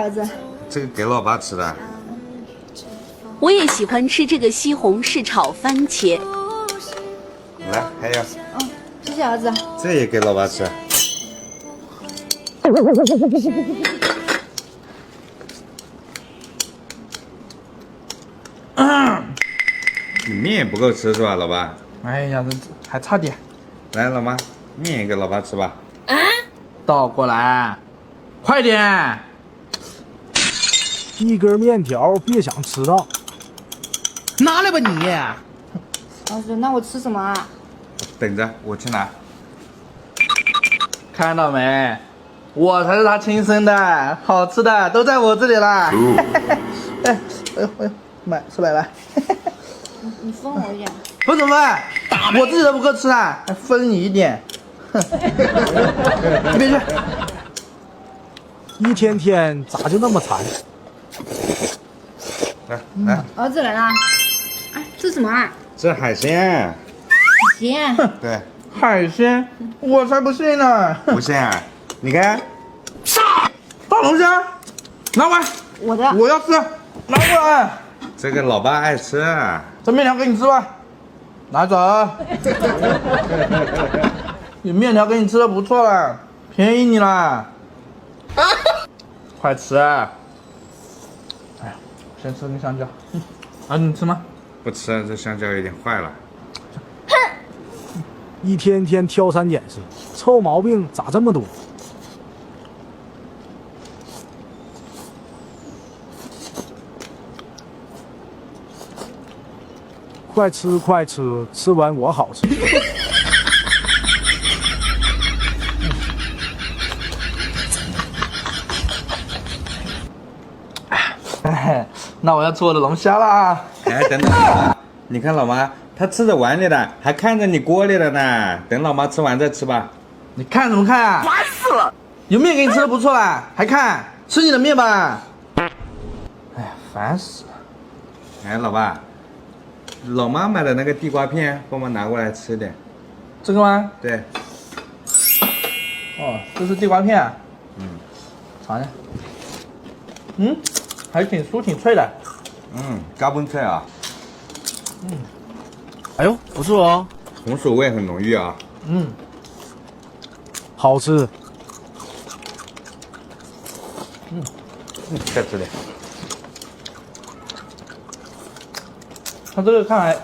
儿子。这个给老爸吃的。我也喜欢吃这个西红柿炒番茄。来，还有谢谢儿子。这也给老爸吃。你面不够吃是吧，老爸？哎呀，这还差点。来，老妈，面也给老爸吃吧。倒过来，快点！一根面条，别想吃到。拿来吧你！儿子，那我吃什么啊？等着，我去拿。看到没？我才是他亲生的，好吃的都在我这里啦。哎呦，买出来了。你分我一点。分什么分？我自己都不够吃啊，还分你一点。哼，你别去。一天天咋就那么馋？来，儿子来啦。哎，吃什么啊？这海鲜。咸。对，海鲜，我才不信呢。不信啊？你看，大龙虾，拿过来，我的。我要吃，拿过来。这个老爸爱吃。这面条给你吃吧，拿走。你面条给你吃的不错了，便宜你了。快吃！哎呀，先吃根香蕉。儿子你吃吗？不吃，这香蕉有点坏了。一天天挑三拣四，臭毛病咋这么多？快吃快吃，吃完我好吃。哎，那我要吃我的龙虾啦。哎，等等，老妈，你看老妈，她吃着碗里的，还看着你锅里的呢。等老妈吃完再吃吧。你看什么看啊？烦死了！有面给你吃的不错啦，还看？吃你的面吧。哎呀，烦死了！哎，老爸，老妈买的那个地瓜片，帮忙拿过来吃点。这个吗？对，哦，这是地瓜片啊。尝尝。还挺酥挺脆的。嘎嘣脆啊，哎呦，不错哦，红薯味很浓郁啊。好吃。再吃点。它这个看来